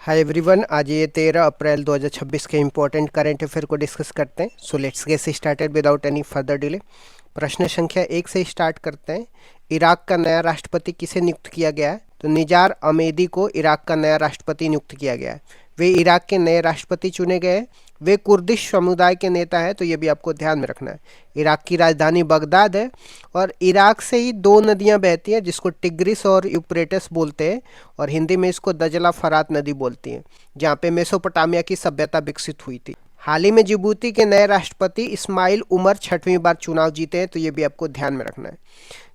Hi everyone, आज ये 13 अप्रैल 2026 के इम्पोर्टेंट करंट अफेयर को डिस्कस करते हैं। So let's get started without any further delay. प्रश्न संख्या 1 से स्टार्ट करते हैं। इराक का नया राष्ट्रपति किसे नियुक्त किया गया है? तो निजार अमेदी को इराक का नया राष्ट्रपति नियुक्त किया गया है। वे इराक के नए राष्ट्रपति चुने गए हैं। वे कुर्दिश समुदाय के नेता हैं, तो ये भी आपको ध्यान में रखना है। इराक की राजधानी बगदाद है और इराक से ही दो नदियां बहती हैं जिसको टिग्रिस और यूफ्रेटिस बोलते हैं, और हिंदी में इसको दजला फरात नदी बोलती हैं, जहाँ पे मेसोपोटामिया की सभ्यता विकसित हुई थी। हाल ही में जिबूती के नए राष्ट्रपति इस्माइल उमर 6वीं बार चुनाव जीते हैं, तो ये भी आपको ध्यान में रखना है।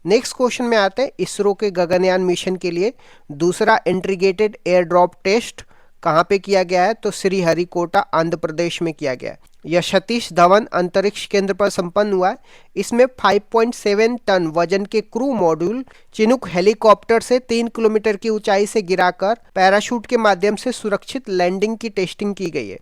नेक्स्ट क्वेश्चन में आते हैं। इसरो के गगनयान मिशन के लिए दूसरा इंटीग्रेटेड एयर ड्रॉप टेस्ट कहाँ पे किया गया है? तो श्रीहरिकोटा आंध्र प्रदेश में किया गया है। यह सतीश धवन अंतरिक्ष केंद्र पर संपन्न हुआ है। इसमें 5.7 टन वजन के क्रू मॉड्यूल चिनूक हेलीकॉप्टर से 3 किलोमीटर की ऊंचाई से गिराकर पैराशूट के माध्यम से सुरक्षित लैंडिंग की टेस्टिंग की गई है।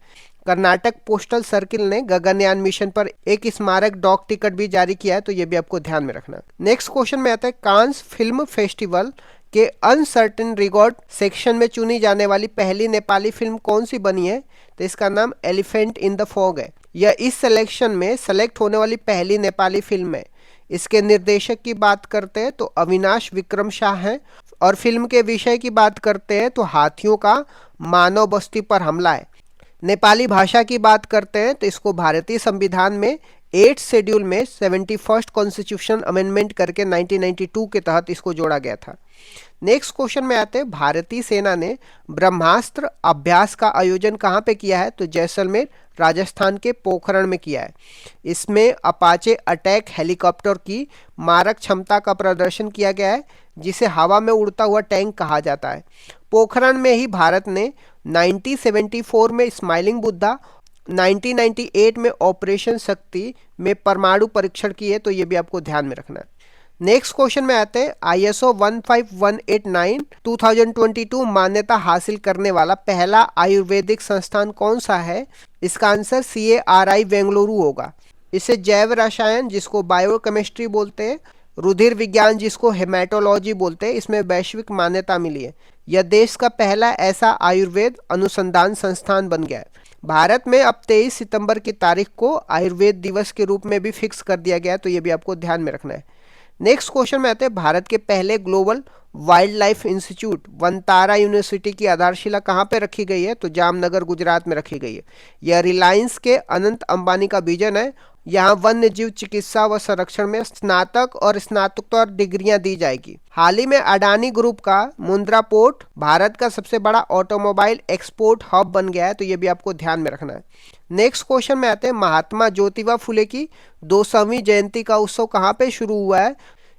कर्नाटक पोस्टल सर्किल ने गगनयान मिशन पर एक स्मारक डॉक टिकट भी जारी किया है, तो ये भी आपको ध्यान में रखना। नेक्स्ट क्वेश्चन में आता है। कांस फिल्म फेस्टिवल के अनसर्टेन रिकॉर्ड सेक्शन में चुनी जाने वाली पहली नेपाली फिल्म कौन सी बनी है? तो इसका नाम एलिफेंट इन द फॉग है। यह इस सिलेक्शन में सेलेक्ट होने वाली पहली नेपाली फिल्म है। इसके निर्देशक की बात करते हैं तो अविनाश विक्रम शाह हैं, और फिल्म के विषय की बात करते हैं तो हाथियों का मानव बस्ती पर हमला है। नेपाली भाषा की बात करते हैं तो इसको भारतीय संविधान में 8 शेड्यूल में 71st कॉन्स्टिट्यूशन अमेंडमेंट करके 1992 के तहत इसको जोड़ा गया था। नेक्स्ट क्वेश्चन में आते हैं। भारतीय सेना ने ब्रह्मास्त्र अभ्यास का आयोजन कहाँ पे किया है? तो जैसलमेर राजस्थान के पोखरण में किया है। इसमें अपाचे अटैक हेलीकॉप्टर की मारक क्षमता का प्रदर्शन किया गया है, जिसे हवा में उड़ता हुआ टैंक कहा जाता है। पोखरण में ही भारत ने 1974 में स्माइलिंग बुद्धा, 1998 में ऑपरेशन शक्ति में परमाणु परीक्षण किए, तो ये भी आपको ध्यान में रखना है। नेक्स्ट क्वेश्चन में आते हैं। ISO 15189 2022 मान्यता हासिल करने वाला पहला आयुर्वेदिक संस्थान कौन सा है? इसका आंसर CARI बेंगलुरु होगा। इसे जैव रसायन, जिसको बायोकेमिस्ट्री बोलते हैं, रुधिर विज्ञान, जिसको हेमाटोलॉजी बोलते हैं, इसमें वैश्विक मान्यता मिली है। यह देश का पहला ऐसा आयुर्वेद अनुसंधान संस्थान बन गया है। भारत में अब 23 सितंबर की तारीख को आयुर्वेद दिवस के रूप में भी फिक्स कर दिया गया है, तो ये भी आपको ध्यान में रखना है। नेक्स्ट क्वेश्चन में आते हैं। भारत के पहले global wild life institute Vantara university की आधारशिला कहाँ पे रखी गई है? तो जामनगर गुजरात में रखी गई है। यह रिलायंस के अनंत अंबानी का विजन है। यहाँ वन्य जीव चिकित्सा व संरक्षण में स्नातक और स्नातकोत्तर डिग्रियां दी जाएगी। हाल ही में अडानी ग्रुप का मुंद्रा पोर्ट भारत का सबसे बड़ा ऑटोमोबाइल एक्सपोर्ट हब बन गया है, तो ये भी आपको ध्यान में रखना है। नेक्स्ट क्वेश्चन में आते हैं। महात्मा ज्योतिबा फुले की 200वीं जयंती का उत्सव कहाँ पे शुरू हुआ है?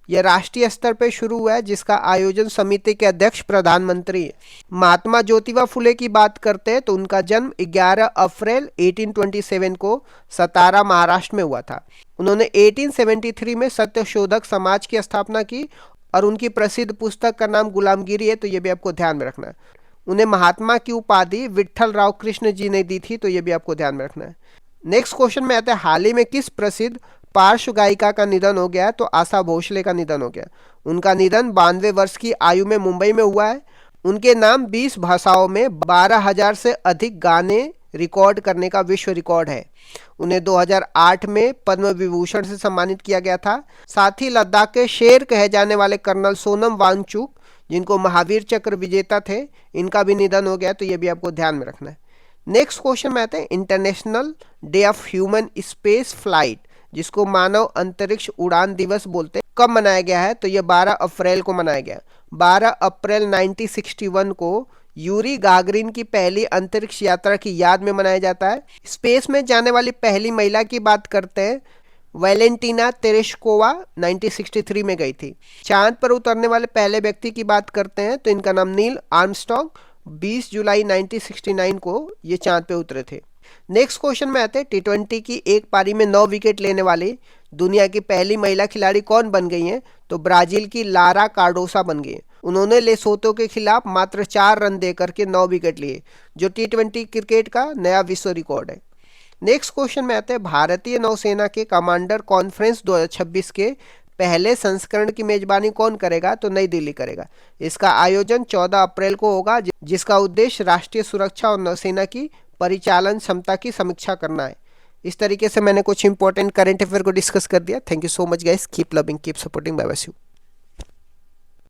यह राष्ट्रीय स्तर पर शुरू हुआ है, जिसका आयोजन समिति के अध्यक्ष प्रधानमंत्री है। महात्मा ज्योतिबा फुले की बात करते हैं तो उनका जन्म 11 अप्रैल 1827 को सतारा महाराष्ट्र में हुआ था। उन्होंने 1873 में सत्यशोधक समाज की स्थापना की, और उनकी प्रसिद्ध पुस्तक का नाम गुलामगिरी है, तो ये भी आपको ध्यान में रखना है। उन्हें महात्मा की उपाधि विट्ठल राव कृष्ण जी ने दी थी, तो ये भी आपको ध्यान में रखना है। नेक्स्ट क्वेश्चन में आता है। हाल ही में किस प्रसिद्ध पार्श्व गायिका का निधन हो गया? तो आशा भोसले का निधन हो गया। उनका निधन 92 वर्ष की आयु में मुंबई में हुआ है। उनके नाम 20 भाषाओं में 12,000 से अधिक गाने रिकॉर्ड करने का विश्व रिकॉर्ड है। उन्हें 2008 में पद्म विभूषण से सम्मानित किया गया था। साथ ही लद्दाख के शेर कहे जाने वाले कर्नल सोनम वांगचुक, जिनको महावीर चक्र विजेता थे, इनका भी निधन हो गया, तो ये भी आपको ध्यान में रखना है। नेक्स्ट क्वेश्चन में आते हैं। International day of human space flight, जिसको मानव अंतरिक्ष उड़ान दिवस बोलते हैं, कब मनाया गया है? तो यह 12 अप्रैल को मनाया गया। 12 अप्रैल 1961 को यूरी गागरिन की पहली अंतरिक्ष यात्रा की याद में मनाया जाता है। स्पेस में जाने वाली पहली महिला की बात करते हैं। वैलेंटीना तेरेश्कोवा 1963 में गई थी। चांद पर उतरने वाले पहले व्यक्ति की बात करते हैं तो इनका नाम नील आर्मस्ट्रॉन्ग 20 जुलाई 1969 को ये चांद पे उतरे थे। नेक्स्ट क्वेश्चन में आते हैं। T20 की एक पारी में 9 विकेट लेने वाली दुनिया की पहली महिला खिलाड़ी कौन बन गई हैं? तो ब्राजील की लारा कार्डोसा बन गई हैं। उन्होंने लेसोतो के खिलाफ मात्र 4 रन देकर के 9 विकेट लिए, जो T20 क्रिकेट का नया विश्व रिकॉर्ड है। नेक्स्ट क्वेश्चन में आते हैं। भारतीय नौसेना के कमांडर कॉन्फ्रेंस 2026 के पहले संस्करण की मेजबानी कौन करेगा? तो नई दिल्ली करेगा। इसका आयोजन 14 अप्रैल को होगा, जिसका उद्देश्य राष्ट्रीय सुरक्षा और नौसेना की परिचालन क्षमता की समीक्षा करना है। इस तरीके से मैंने कुछ इंपॉर्टेंट करंट अफेयर को डिस्कस कर दिया। Thank you so much guys, keep loving, keep supporting, bye bye.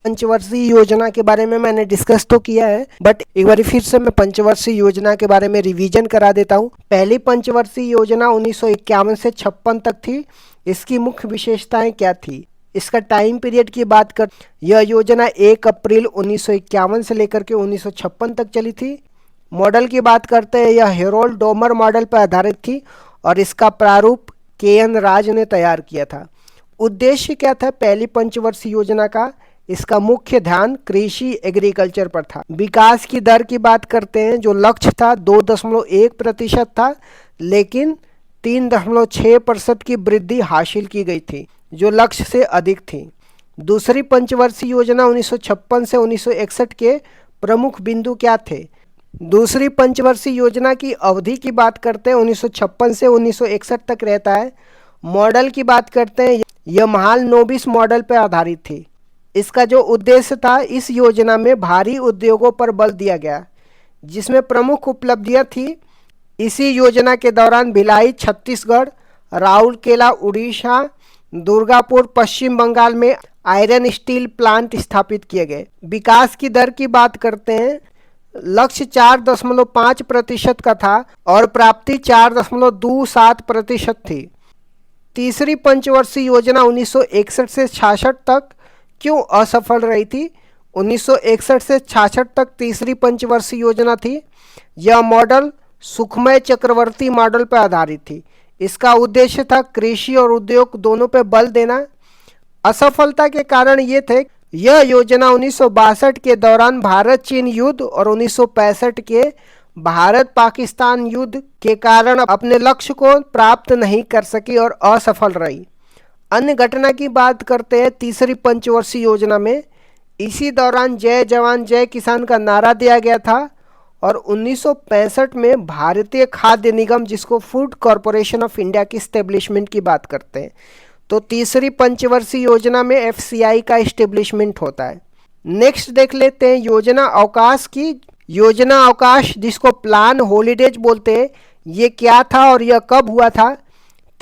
पंचवर्षीय योजना के बारे में मैंने डिस्कस तो किया है, बट एक बार फिर से मैं पंचवर्षीय योजना के बारे में रिवीजन करा देता हूँ। पहली पंचवर्षीय योजना 1951 से 56 तक थी। इसकी मुख्य विशेषताएं क्या थी? इसका टाइम पीरियड की बात कर, यह योजना 1 अप्रैल 1951 से लेकर के 1956 तक चली थी। मॉडल की बात करते हैं, यह हेरोल्ड डोमर मॉडल पर आधारित थी और इसका प्रारूप के.एन. राज ने तैयार किया था। उद्देश्य क्या था पहली पंचवर्षीय योजना का? इसका मुख्य ध्यान कृषि एग्रीकल्चर पर था। विकास की दर की बात करते हैं, जो लक्ष्य था 2.1% था, लेकिन 3.6% की वृद्धि हासिल की गई थी, जो लक्ष्य से अधिक थी। दूसरी पंचवर्षीय योजना 1956 से 1961 के प्रमुख बिंदु क्या थे? दूसरी पंचवर्षीय योजना की अवधि की बात करते हैं, 1956 से 1961 तक रहता है। मॉडल की बात करते हैं, यह महालनोबिस मॉडल पर आधारित थी। इसका जो उद्देश्य था, इस योजना में भारी उद्योगों पर बल दिया गया, जिसमें प्रमुख उपलब्धियां थी। इसी योजना के दौरान भिलाई छत्तीसगढ़, राउरकेला उड़ीसा, दुर्गापुर पश्चिम बंगाल में आयरन स्टील प्लांट स्थापित किए गए। विकास की दर की बात करते हैं, लक्ष्य 4.5% का था और प्राप्ति 4.27% थी। तीसरी पंचवर्षीय योजना 1961 से 66 तक क्यों असफल रही थी? 1961 से 66 तक तीसरी पंचवर्षीय योजना थी। यह मॉडल सुखमय चक्रवर्ती मॉडल पर आधारित थी। इसका उद्देश्य था कृषि और उद्योग दोनों पर बल देना। असफलता के कारण ये थे, यह योजना 1962 के दौरान भारत चीन युद्ध और 1965 के भारत पाकिस्तान युद्ध के कारण अपने लक्ष्य को प्राप्त नहीं कर सकी और असफल रही। अन्य घटना की बात करते हैं तीसरी पंचवर्षीय योजना में, इसी दौरान जय जवान जय किसान का नारा दिया गया था और 1965 में भारतीय खाद्य निगम, जिसको फूड कॉरपोरेशन ऑफ इंडिया की स्टेब्लिशमेंट की बात करते हैं, तो तीसरी पंचवर्षीय योजना में एफसीआई का इस्टेब्लिशमेंट होता है। नेक्स्ट देख लेते हैं योजना अवकाश की। योजना अवकाश, जिसको प्लान हॉलीडेज बोलते हैं, ये क्या था और यह कब हुआ था?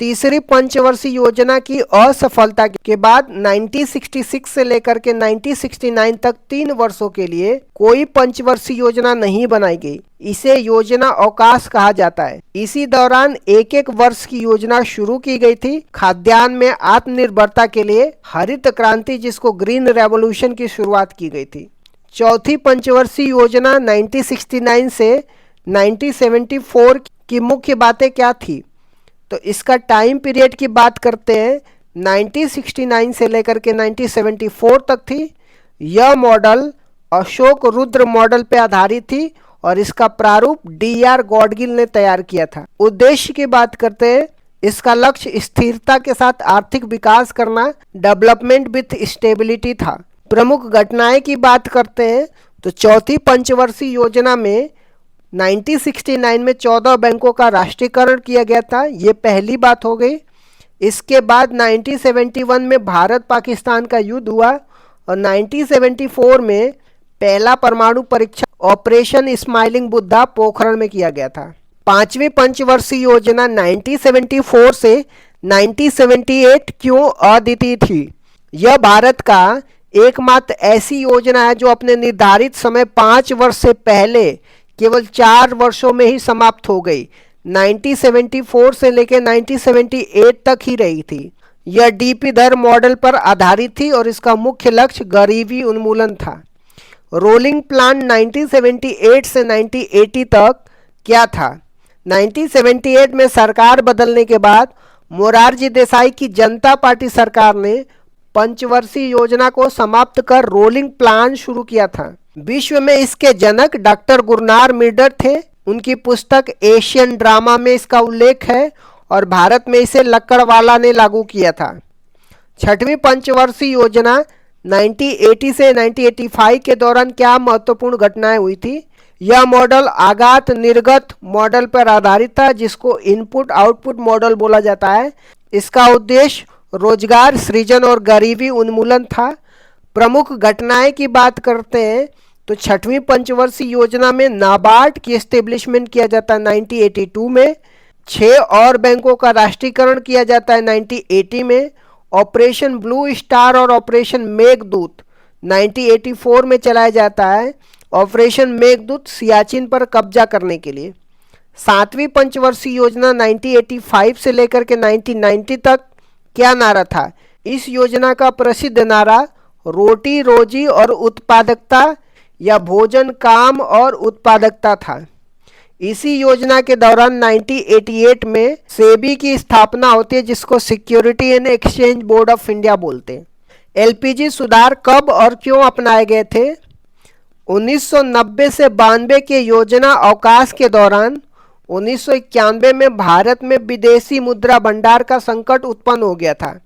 तीसरी पंचवर्षीय योजना की असफलता के बाद 1966 से लेकर के 1969 तक 3 वर्षों के लिए कोई पंचवर्षीय योजना नहीं बनाई गई। इसे योजना अवकाश कहा जाता है। इसी दौरान एक एक वर्ष की योजना शुरू की गई थी। खाद्यान्न में आत्मनिर्भरता के लिए हरित क्रांति, जिसको ग्रीन रेवोल्यूशन की शुरुआत की गई थी। चौथी पंचवर्षीय योजना 1969 से 1974 की मुख्य बातें क्या थी? तो इसका टाइम पीरियड की बात करते हैं, 1969 से लेकर के 1974 तक थी। यह मॉडल अशोक रुद्र मॉडल पर आधारित थी और इसका प्रारूप डी.आर. गॉडगिल ने तैयार किया था। उद्देश्य की बात करते हैं, इसका लक्ष्य स्थिरता के साथ आर्थिक विकास करना, डेवलपमेंट विथ स्टेबिलिटी था। प्रमुख घटनाएं की बात करते हैं, तो चौथी पंचवर्षीय योजना में 1969 में 14 बैंकों का राष्ट्रीयकरण किया गया था। ये पहली बात हो गई। इसके बाद 1971 में भारत पाकिस्तान का युद्ध हुआ और 1974 में पहला परमाणु परीक्षण ऑपरेशन स्माइलिंग बुद्धा पोखरण में किया गया था। पांचवी पंचवर्षीय योजना 1974 से 1978 क्यों अद्वितीय थी? यह भारत का एकमात्र ऐसी योजना है जो अपने निर्धारित समय 5 वर्ष से पहले केवल 4 वर्षों में ही समाप्त हो गई। 1974 से लेकर 1978 तक ही रही थी। यह डीपी दर मॉडल पर आधारित थी और इसका मुख्य लक्ष्य गरीबी उन्मूलन था। रोलिंग प्लान 1978 से 1980 तक क्या था? 1978 में सरकार बदलने के बाद मोरारजी देसाई की जनता पार्टी सरकार ने पंचवर्षीय योजना को समाप्त कर रोलिंग प्लान शुरू किया था। विश्व में इसके जनक डॉक्टर गुरनार मिर्डर थे। उनकी पुस्तक एशियन ड्रामा में इसका उल्लेख है और भारत में इसे लक्कड़वाला ने लागू किया था। छठवीं पंचवर्षीय योजना 1980 से 1985 के दौरान क्या महत्वपूर्ण घटनाएं हुई थी? यह मॉडल आगात निर्गत मॉडल पर आधारित था, जिसको इनपुट आउटपुट मॉडल बोला जाता है। इसका उद्देश्य रोजगार सृजन और गरीबी उन्मूलन था। प्रमुख घटनाएं की बात करते हैं तो छठवीं पंचवर्षीय योजना में नाबार्ड की एस्टेब्लिशमेंट किया जाता है 1982 में। 6 और बैंकों का राष्ट्रीयकरण किया जाता है 1980 में। ऑपरेशन ब्लू स्टार और ऑपरेशन मेघदूत 1984 में चलाया जाता है। ऑपरेशन मेघदूत सियाचिन पर कब्जा करने के लिए। 7वीं पंचवर्षीय योजना 1985 से लेकर के 1990 तक क्या नारा था? इस योजना का प्रसिद्ध नारा रोटी रोजी और उत्पादकता या भोजन काम और उत्पादकता था। इसी योजना के दौरान 1988 में सेबी की स्थापना होती है, जिसको security and exchange board of India बोलते हैं। एलपीजी सुधार कब और क्यों अपनाए गए थे? 1990 से 92 के योजना अवकाश के दौरान 1991 में भारत में विदेशी मुद्रा भंडार का संकट उत्पन्न हो गया था।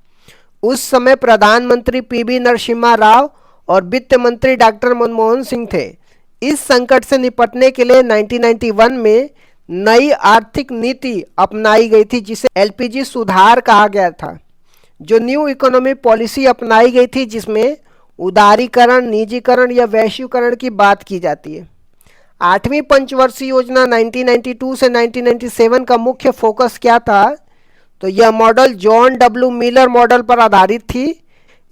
उस समय प्रधानमंत्री पीवी नरसिम्हा राव और वित्त मंत्री डॉक्टर मनमोहन सिंह थे। इस संकट से निपटने के लिए 1991 में नई आर्थिक नीति अपनाई गई थी, जिसे एलपीजी सुधार कहा गया था। जो न्यू इकोनॉमी पॉलिसी अपनाई गई थी, जिसमें उदारीकरण, निजीकरण या वैश्वीकरण की बात की जाती है। 8वीं पंचवर्षीय योजना 1992 से 1997 का मुख्य फोकस क्या था? तो यह model John W Miller model पर आधारित थी।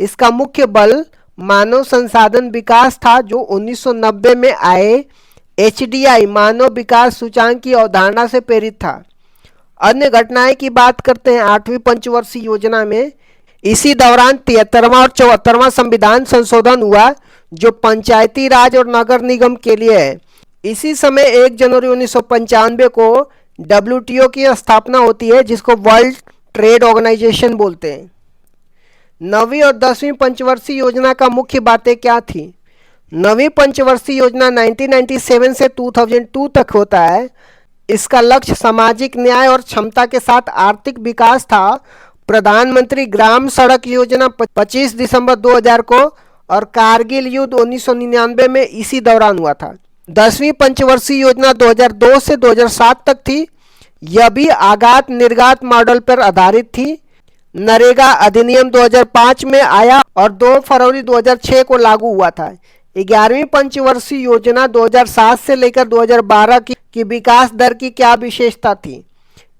इसका मुख्य बल मानव संसाधन विकास था, जो 1990 में आए एचडीआई मानव विकास सूचांक की अवधारणा से प्रेरित था। अन्य घटनाएं की बात करते हैं 8वीं पंचवर्षीय योजना में। इसी दौरान 73वां और 74वां संविधान संशोधन हुआ, जो पंचायती राज और नगर निगम के लिए है। इसी समय 1 जनवरी 1995 को डब्ल्यूटीओ की स्थापना होती है, जिसको वर्ल्ड ट्रेड ऑर्गेनाइजेशन बोलते हैं। 9वीं और 10वीं पंचवर्षीय योजना का मुख्य बातें क्या थी? 9वीं पंचवर्षीय योजना 1997 से 2002 तक होता है। इसका लक्ष्य सामाजिक न्याय और क्षमता के साथ आर्थिक विकास था। प्रधानमंत्री ग्राम सड़क योजना 25 दिसंबर 2000 को और कारगिल युद्ध 1999 में इसी दौरान हुआ था। 10वीं पंचवर्षीय योजना 2002 से 2007 तक थी। यह भी आगात निर्गात मॉडल पर आधारित थी। नरेगा अधिनियम 2005 में आया और 2 फरवरी 2006 को लागू हुआ था। 11वीं पंचवर्षीय योजना 2007 से लेकर 2012 की विकास दर की क्या विशेषता थी?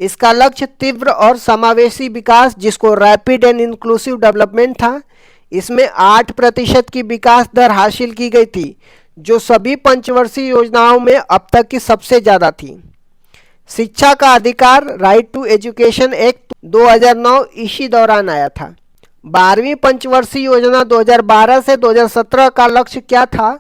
इसका लक्ष्य तीव्र और समावेशी विकास, जिसको रैपिड एंड इंक्लूसिव डेवलपमेंट था। इसमें 8% की विकास दर हासिल की गई थी, जो सभी पंचवर्षीय योजनाओं में अब तक की सबसे ज़्यादा थी। शिक्षा का अधिकार राइट टू एजुकेशन एक्ट 2009 इसी दौरान आया था। 12वीं पंचवर्षीय योजना 2012 से 2017 का लक्ष्य क्या था?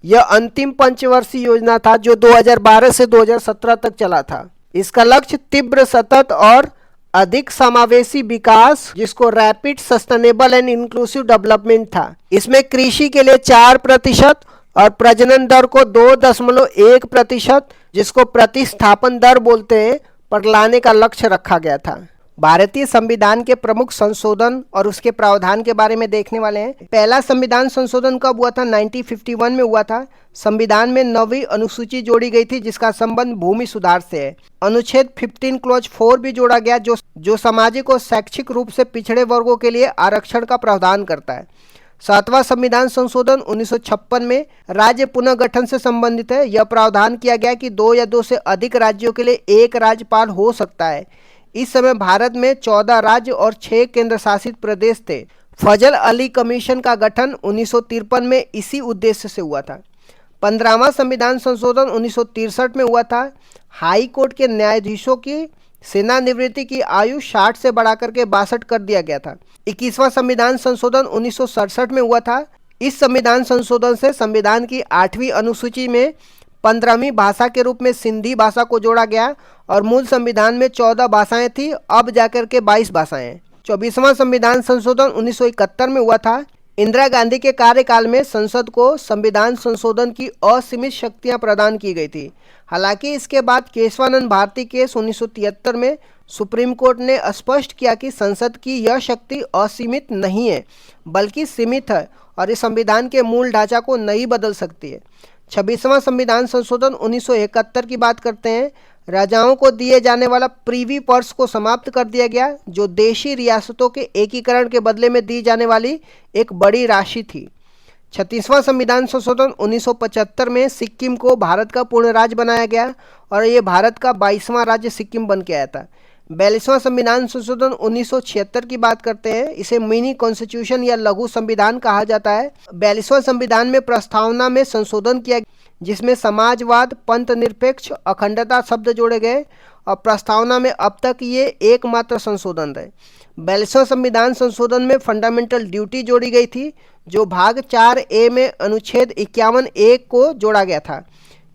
यह अंतिम पंचवर्षीय योजना था, जो 2012 से 2017 तक चला था। इसका लक्ष्य तीव्र, सतत और अधिक समावेशी विकास, जिसको rapid sustainable and inclusive development था। इसमें कृषि के लिए 4% और प्रजनन दर को 2.1%, जिसको प्रतिस्थापन दर बोलते हैं, पर लाने का लक्ष्य रखा गया था। भारतीय संविधान के प्रमुख संशोधन और उसके प्रावधान के बारे में देखने वाले हैं। पहला संविधान संशोधन कब हुआ था? 1951 में हुआ था। संविधान में 9वीं अनुसूची जोड़ी गई थी, जिसका संबंध भूमि सुधार से है। अनुच्छेद 15 क्लॉज 4 भी जोड़ा गया, जो सामाजिक और शैक्षिक रूप से पिछड़े वर्गों के लिए आरक्षण का प्रावधान करता है। 7वां संविधान संशोधन 1956 में राज्य पुनर्गठन से संबंधित है। यह प्रावधान किया गया कि 2 या 2 से अधिक राज्यों के लिए एक राज्यपाल हो सकता है। इस समय भारत में 14 राज्य और 6 केंद्र शासित प्रदेश थे। फजल अली कमीशन का गठन 1953 में इसी उद्देश्य से हुआ था। 15वां संविधान संशोधन 1963 में हुआ था। हाई कोर्ट के न्यायाधीशों की सेवानिवृत्ति की आयु 60 से बढ़ाकर के 62 कर दिया गया था। 21वां संविधान संशोधन 1967 में हुआ था। इस संविधान संशोधन से संविधान की 8वीं अनुसूची में 15वीं भाषा के रूप में सिंधी भाषा को जोड़ा गया और मूल संविधान में 14 भाषाएं थी, अब जाकर के 22 भाषाएं हैं। 24वां संविधान संशोधन 1971 में हुआ था। इंदिरा गांधी के कार्यकाल में संसद को संविधान संशोधन की असीमित शक्तियां प्रदान की गई थी। हालांकि इसके बाद केशवानंद भारती केस 1973 में सुप्रीम कोर्ट ने स्पष्ट किया कि संसद की यह शक्ति असीमित नहीं है, बल्कि सीमित है और इस संविधान के मूल ढांचा को नहीं बदल सकती है। 26वां संविधान संशोधन 1971 की बात करते हैं। राजाओं को दिए जाने वाला प्रीवी पर्स को समाप्त कर दिया गया, जो देशी रियासतों के एकीकरण के बदले में दी जाने वाली एक बड़ी राशि थी। 36वां संविधान संशोधन 1975 में सिक्किम को भारत का पूर्ण राज्य बनाया गया और ये भारत का 22वां राज्य सिक्किम बन के आया था। 42वां संविधान संशोधन 1976 की बात करते हैं। इसे मिनी कॉन्स्टिट्यूशन या लघु संविधान कहा जाता है। 42वां संविधान में प्रस्तावना में संशोधन किया, जिसमें समाजवाद, पंथ निरपेक्ष, अखंडता शब्द जोड़े गए और प्रस्तावना में अब तक ये एकमात्र संशोधन रहे। 42वां संविधान संशोधन में फंडामेंटल ड्यूटी जोड़ी गई थी, जो भाग 4A में अनुच्छेद 51A को जोड़ा गया था,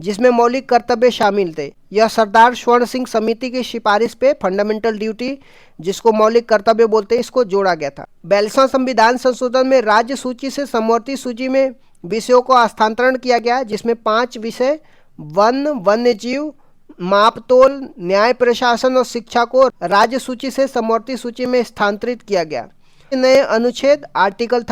जिसमें मौलिक कर्तव्य शामिल थे। यह सरदार स्वर्ण सिंह समिति की सिफारिश पे फंडामेंटल ड्यूटी, जिसको मौलिक कर्तव्य बोलते हैं, इसको जोड़ा गया था। 42वां संविधान संशोधन में राज्य सूची से समवर्ती सूची में विषयों को हस्तांतरण किया गया, जिसमें 5 विषय वन, वन्य जीव, मापतोल, न्याय प्रशासन और शिक्षा को राज्य सूची से समवर्ती सूची में स्थानांतरित किया गया। नए अनुच्छेद आर्टिकल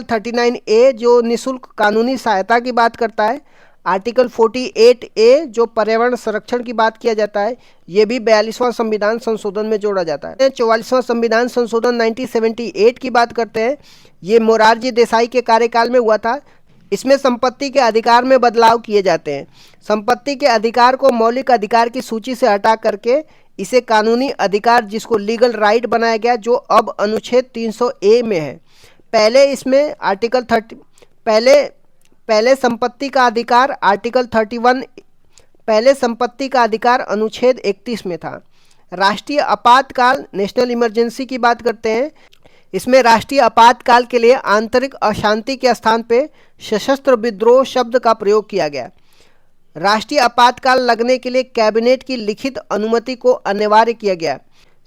39A जो निःशुल्क कानूनी सहायता की बात करता है, आर्टिकल 48A जो पर्यावरण संरक्षण की बात किया जाता है, ये भी 42वां संविधान संशोधन में जोड़ा जाता है। 44वां संविधान संशोधन 1978 की बात करते हैं। ये मोरारजी देसाई के कार्यकाल में हुआ था। इसमें संपत्ति के अधिकार में बदलाव किए जाते हैं। संपत्ति के अधिकार को मौलिक अधिकार की सूची से हटा करके इसे कानूनी अधिकार, जिसको लीगल राइट बनाया गया, जो अब अनुच्छेद 300A में है। पहले इसमें आर्टिकल 30 पहले संपत्ति का अधिकार आर्टिकल 31 पहले संपत्ति का अधिकार अनुच्छेद 31 में था। राष्ट्रीय आपातकाल, नेशनल इमरजेंसी की बात करते हैं। इसमें राष्ट्रीय आपातकाल के लिए आंतरिक अशांति के स्थान पे सशस्त्र विद्रोह शब्द का प्रयोग किया गया। राष्ट्रीय आपातकाल लगने के लिए कैबिनेट की लिखित अनुमति को अनिवार्य किया गया।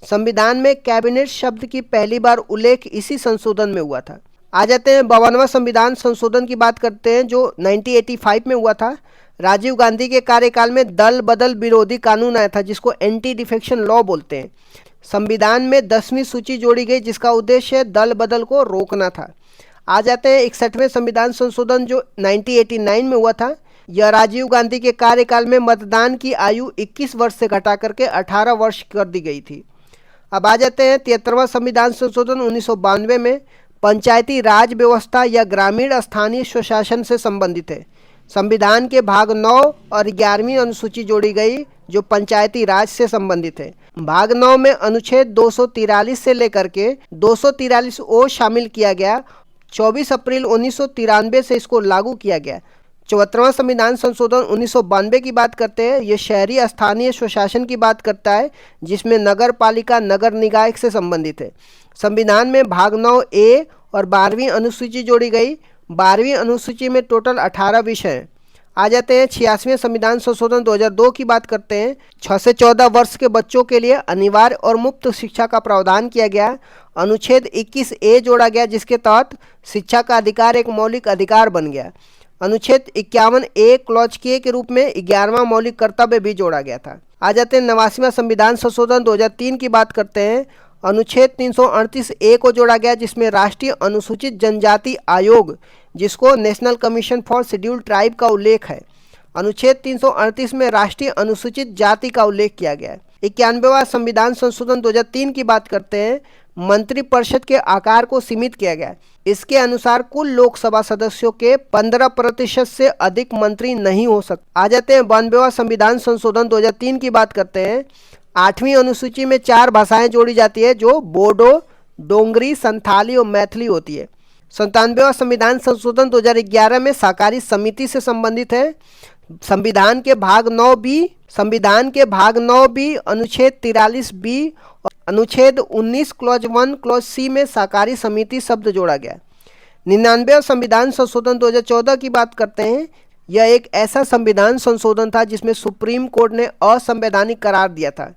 संविधान में कैबिनेट शब्द की पहली बार उल्लेख इसी संशोधन में हुआ था। आ जाते हैं 52वां संविधान संशोधन की बात करते हैं, जो 1985 में हुआ था। राजीव गांधी के कार्यकाल में दल बदल विरोधी कानून आया था, जिसको एंटी डिफेक्शन लॉ बोलते हैं। संविधान में 10वीं सूची जोड़ी गई, जिसका उद्देश्य दल बदल को रोकना था। आ जाते हैं 61वें संविधान संशोधन, जो 1989 में हुआ था। यह राजीव गांधी के कार्यकाल में मतदान की आयु 21 वर्ष से घटा करके 18 वर्ष कर दी गई थी। अब आ जाते हैं 73वां संविधान संशोधन 1992 में। पंचायती राज व्यवस्था या ग्रामीण स्थानीय स्वशासन से संबंधित है। संविधान के भाग 9 और 11वीं अनुसूची जोड़ी गई, जो पंचायती राज से संबंधित है। भाग 9 में अनुच्छेद 243 से लेकर के 243O शामिल किया गया। 24 अप्रैल 1993 से इसको लागू किया गया। 74वां संविधान संशोधन 1992 की बात करते हैं। ये शहरी स्थानीय स्वशासन की बात करता है, जिसमें नगर पालिका नगर निकाय से संबंधित है। संविधान में भाग 9A और 12वीं अनुसूची जोड़ी गई। 12वीं अनुसूची में टोटल 18 विषय हैं। आ जाते हैं 86वें संविधान संशोधन 2002 की बात करते हैं। 6 से 14 वर्ष के बच्चों के लिए अनिवार्य और मुफ्त शिक्षा का प्रावधान किया गया। अनुच्छेद 21A जोड़ा गया, जिसके तहत शिक्षा का अधिकार एक मौलिक अधिकार बन गया। अनुच्छेद 51A क्लॉज के रूप में 11वां मौलिक कर्तव्य भी जोड़ा गया था। आ जाते हैं 89वां संविधान संशोधन 2003 की बात करते हैं। अनुच्छेद 338A को जोड़ा गया, जिसमें राष्ट्रीय अनुसूचित जनजाति आयोग, जिसको national commission for scheduled tribe का उल्लेख है। अनुच्छेद 338 में राष्ट्रीय अनुसूचित जाति का उल्लेख किया गया है। 91वां संविधान संशोधन 2003 की बात करते हैं। मंत्रिपरिषद के आकार को सीमित किया गया। इसके अनुसार कुल लोकसभा सदस्यों के 15% से अधिक मंत्री नहीं हो सकते। आ जाते हैं 92वां संविधान संशोधन 2003 की बात करते हैं। 8वीं अनुसूची में 4 भाषाएं जोड़ी जाती है, जो बोडो, डोंगरी, संथाली और मैथिली होती है। 97वां संविधान संशोधन 2011 में सहकारी समिति से संबंधित है। संविधान के भाग 9B अनुच्छेद 43B और अनुच्छेद 19 क्लॉज 1 क्लॉज C में सहकारी समिति शब्द जोड़ा गया। 99वां संविधान संशोधन 2014 की बात करते हैं। यह एक ऐसा संविधान संशोधन था जिसमें सुप्रीम कोर्ट ने असंवैधानिक करार दिया था।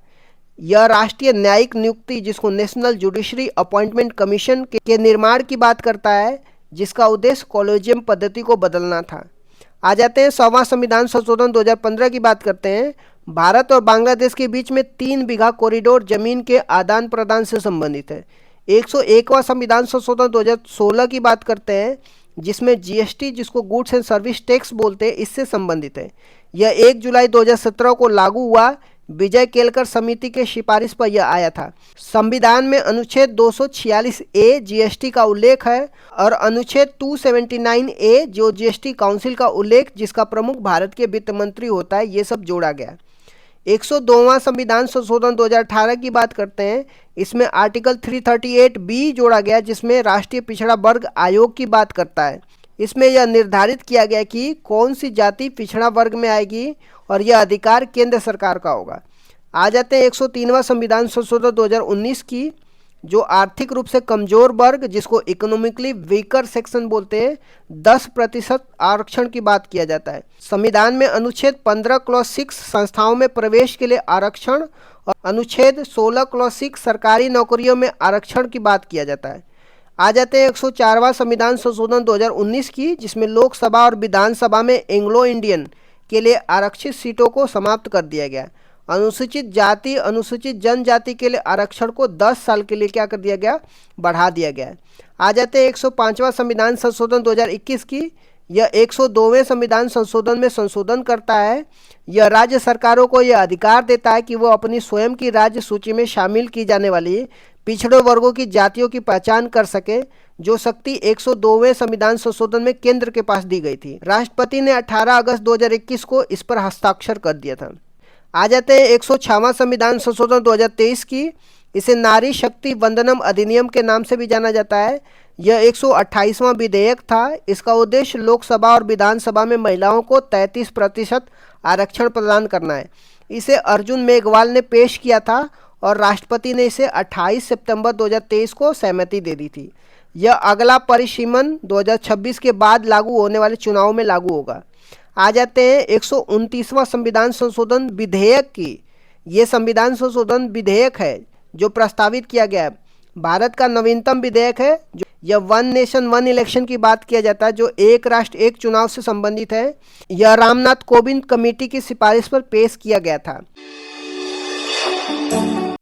यह राष्ट्रीय न्यायिक नियुक्ति, जिसको नेशनल जुडिशरी अपॉइंटमेंट कमीशन के निर्माण की बात करता है, जिसका उद्देश्य कॉलेजियम पद्धति को बदलना था। आ जाते हैं 100वां संविधान संशोधन 2015 की बात करते हैं। भारत और बांग्लादेश के बीच में 3 बीघा कॉरिडोर जमीन के आदान प्रदान से संबंधित है। 101वां संविधान संशोधन 2016 की बात करते हैं। जिसमें जीएसटी, जिसको गुड्स एंड सर्विस टैक्स बोलते हैं, इससे संबंधित है। यह 1 जुलाई 2017 को लागू हुआ। विजय केलकर समिति के सिफारिश पर यह आया था। संविधान में अनुच्छेद 246 ए जीएसटी का उल्लेख है और अनुच्छेद 279 ए जो जीएसटी काउंसिल का उल्लेख, जिसका प्रमुख भारत के वित्त मंत्री होता है, ये सब जोड़ा गया। 102वां संविधान संशोधन 2018 की बात करते हैं। इसमें आर्टिकल 338 बी जोड़ा गया, जिसमें राष्ट्रीय पिछड़ा वर्ग आयोग की बात करता है। इसमें यह निर्धारित किया गया कि कौन सी जाति पिछड़ा वर्ग में आएगी और यह अधिकार केंद्र सरकार का होगा। आ जाते हैं 103वां संविधान संशोधन 2019 की, जो आर्थिक रूप से कमजोर वर्ग, जिसको इकोनॉमिकली वीकर सेक्शन बोलते हैं, 10% आरक्षण की बात किया जाता है। संविधान में अनुच्छेद 15 क्लॉज 6 संस्थाओं में प्रवेश के लिए आरक्षण और अनुच्छेद 16 क्लॉज 6 सरकारी नौकरियों में आरक्षण की बात किया जाता है। आ जाते हैं 104वां संविधान संशोधन 2019 की, जिसमें लोकसभा और विधानसभा में एंग्लो इंडियन के लिए आरक्षित सीटों को समाप्त कर दिया गया। अनुसूचित जाति, अनुसूचित जनजाति के लिए आरक्षण को 10 साल के लिए क्या कर दिया गया, बढ़ा दिया गया। आ जाते हैं 105वां संविधान संशोधन 2021 की। यह 102वें संविधान संशोधन में संशोधन करता है। यह राज्य सरकारों को यह अधिकार देता है कि वो अपनी स्वयं की राज्य सूची में शामिल की जाने वाली पिछड़े वर्गों की जातियों की पहचान कर सके, जो शक्ति 102वें संविधान संशोधन में केंद्र के पास दी गई थी। राष्ट्रपति ने 18 अगस्त 2021 को इस पर हस्ताक्षर कर दिया था। आ जाते हैं 106वां संविधान संशोधन 2023 की। इसे नारी शक्ति वंदनम अधिनियम के नाम से भी जाना जाता है। यह 128वां विधेयक था। इसका उद्देश्य लोकसभा और विधानसभा में महिलाओं को 33% आरक्षण प्रदान करना है। इसे अर्जुन मेघवाल ने पेश किया था और राष्ट्रपति ने इसे 28 सितंबर 2023 को सहमति दे दी थी। यह अगला परिसीमन 2026 के बाद लागू होने वाले चुनाव में लागू होगा। आ जाते हैं 129वां संविधान संशोधन विधेयक की। ये संविधान संशोधन विधेयक है जो प्रस्तावित किया गया है। भारत का नवीनतम विधेयक है। जो यह वन नेशन वन इलेक्शन की बात किया जाता है, जो एक राष्ट्र एक चुनाव से संबंधित है। यह रामनाथ कोविंद कमेटी की सिफारिश पर पेश किया गया था।